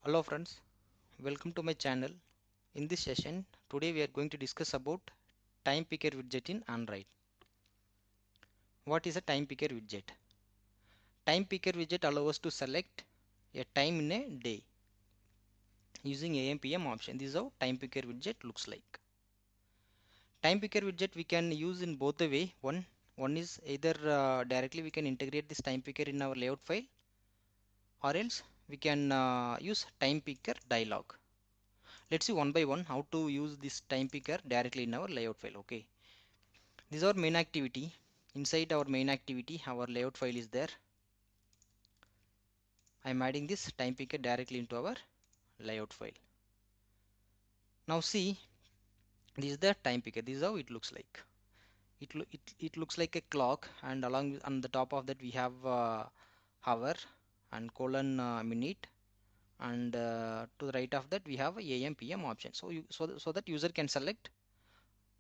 Hello friends, welcome to my channel. In this session, today we are going to discuss about time picker widget in Android. What is a time picker widget? Time picker widget allows us to select a time in a day using AM PM option. This is how time picker widget looks like. Time picker widget we can use in both the way. One is either directly we can integrate this time picker in our layout file, or else we can use time picker dialog. Let's see one by one how to use this time picker directly in our layout file. Okay, this is our main activity. Inside our main activity, our layout file is there. I am adding this time picker directly into our layout file. Now see, this is the time picker. This is how it looks like. It looks like a clock, and along with, on the top of that we have hour and colon minute, and to the right of that we have a AM PM option. So that user can select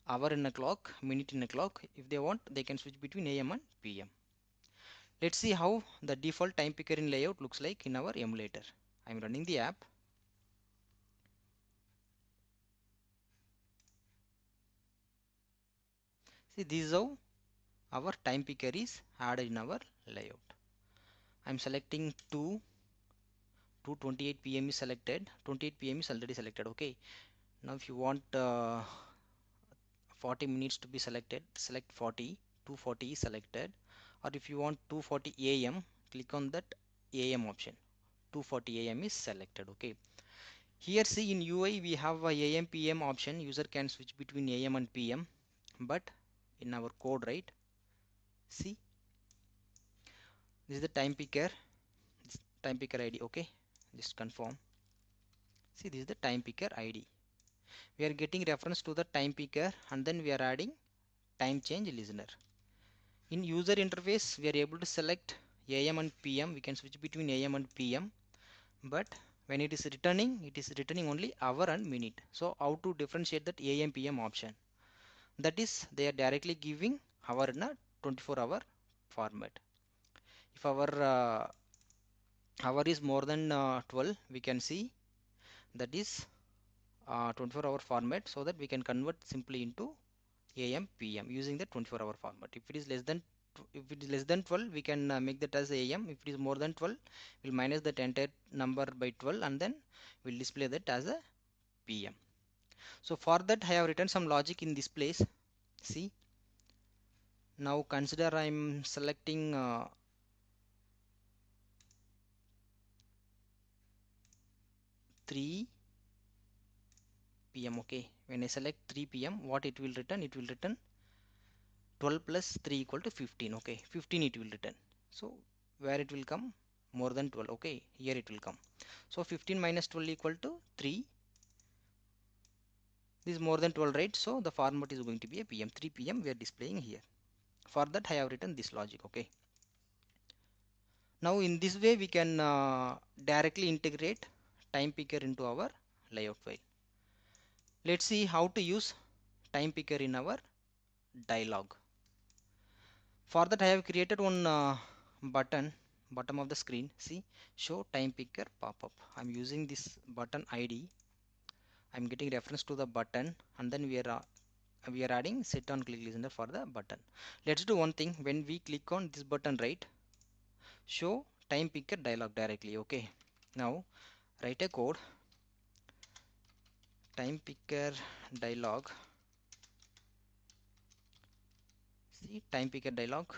hour in a clock, minute in a clock. If they want, they can switch between AM and PM. Let's see how the default time picker in layout looks like in our emulator. I'm running the app. See, this is how our time picker is added in our layout. I'm selecting 2:28 p.m. is selected. 28 p.m. is already selected. Okay. Now if you want 40 minutes to be selected, select 40. 2:40 is selected. Or if you want 2:40 a.m., click on that a.m. option. 2:40 a.m. is selected. Okay. Here see in UI we have a AM PM option. User can switch between AM and PM, but in our code, right, see, this is the time picker, this time picker ID. Okay, just confirm. See, this is the time picker ID. We are getting reference to the time picker, and then we are adding time change listener. In user interface we are able to select AM and PM. We can switch between AM and PM, but when it is returning only hour and minute. So how to differentiate that AM PM option? That is, they are directly giving hour in a 24-hour format. If our hour is more than 12, we can see that is 24-hour format, so that we can convert simply into AM PM using the 24-hour format. If it is less than 12, we can make that as AM. If it is more than 12, we'll minus that entire number by 12, and then we'll display that as a PM. So for that I have written some logic in this place. See, now consider I'm selecting 3 p.m. Okay, when I select 3 p.m., what it will return? It will return 12 plus 3 equal to 15. Okay, 15 it will return. So where it will come? More than 12. Okay, here it will come. So 15 minus 12 equal to 3. This is more than 12, right? So the format is going to be a PM. 3 p.m. we are displaying here. For that I have written this logic. Okay, now in this way we can directly integrate time picker into our layout file. Let's see how to use time picker in our dialog. For that I have created one bottom of the screen. See, show time picker pop-up. I'm using this button ID. I'm getting reference to the button, and then we are adding set on click listener for the button. Let's do one thing. When we click on this button, right, show time picker dialog directly. Okay, now write a code, time picker dialog. See, time picker dialog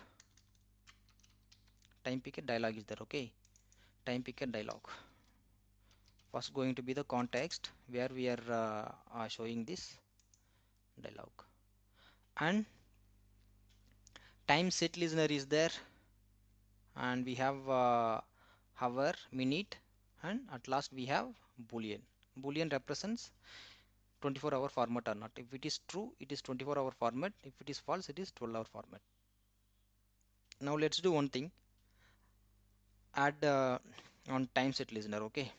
is there. Okay, time picker dialog. First going to be the context where we are showing this dialog, and time set listener is there, and we have hour, minute, and at last we have boolean. Boolean represents 24-hour format or not. If it is true, it is 24-hour format. If it is false, it is 12-hour format. Now let's do one thing. Add on time set listener. Okay,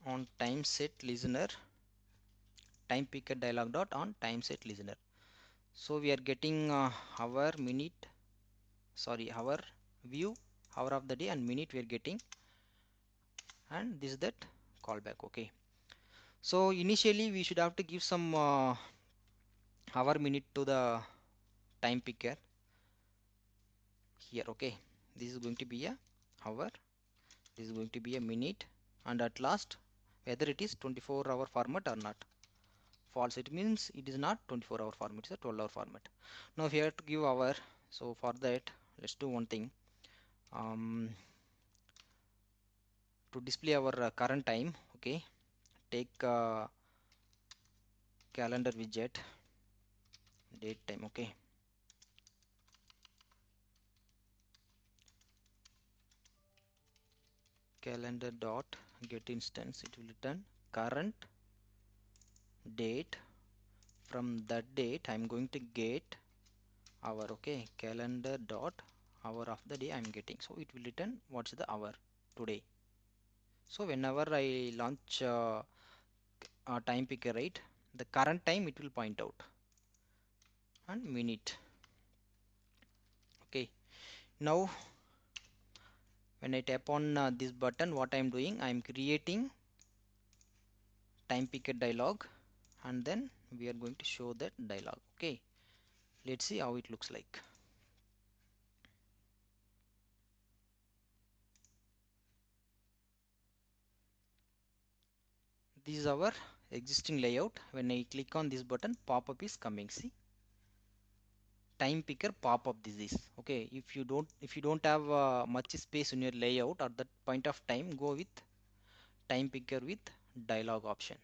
on time set listener, time picker dialog dot on time set listener. So we are getting hour, minute, hour view, hour of the day, and minute we are getting and this is that callback. Okay, so initially we should have to give some hour minute to the time picker here. Okay, this is going to be a hour, this is going to be a minute, and at last whether it is 24-hour format or not. False, it means it is not 24-hour format, it's a 12-hour format. Now if you have to give hour, so for that let's do one thing. To display our current time, okay, take calendar widget, date time. Okay, calendar dot get instance, it will return current date. From that date I'm going to get hour. Okay, calendar dot hour of the day I'm getting, so it will return what's the hour today. So whenever I launch time picker, right, the current time it will point out, and minute. Okay, now when I tap on this button, what I'm doing, I'm creating time picker dialog, and then we are going to show that dialog. Okay, let's see how it looks like. This is our existing layout. When I click on this button, pop-up is coming. See, time picker pop-up, this is okay. If you don't have much space in your layout at that point of time, go with time picker with dialog option.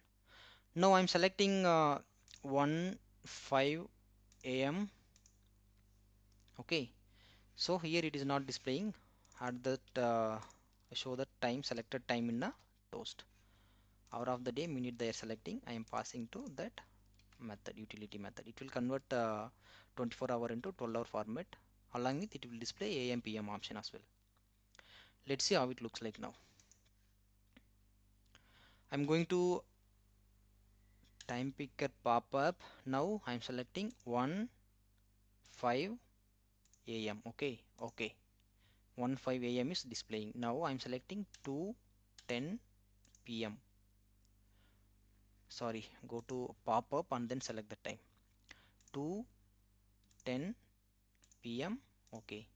Now I'm selecting 1:05 a.m. Okay, so here it is not displaying at that show the time, selected time in a toast. Hour of the day, minute they are selecting, I am passing to that method, utility method. It will convert 24-hour into 12-hour format. Along with it will display AM PM option as well. Let's see how it looks like now. I'm going to time picker pop up. Now I'm selecting 1:05 a.m. Okay, okay, 1:05 a.m. is displaying. Now I'm selecting 2:10 p.m. Sorry, go to pop up and then select the time, 2:10 p.m. Okay,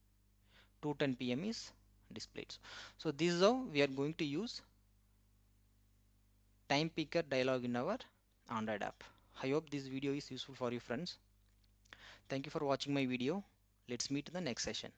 2:10 p.m. is displayed. So this is how we are going to use time picker dialog in our Android app. I hope this video is useful for you friends. Thank you for watching my video. Let's meet in the next session.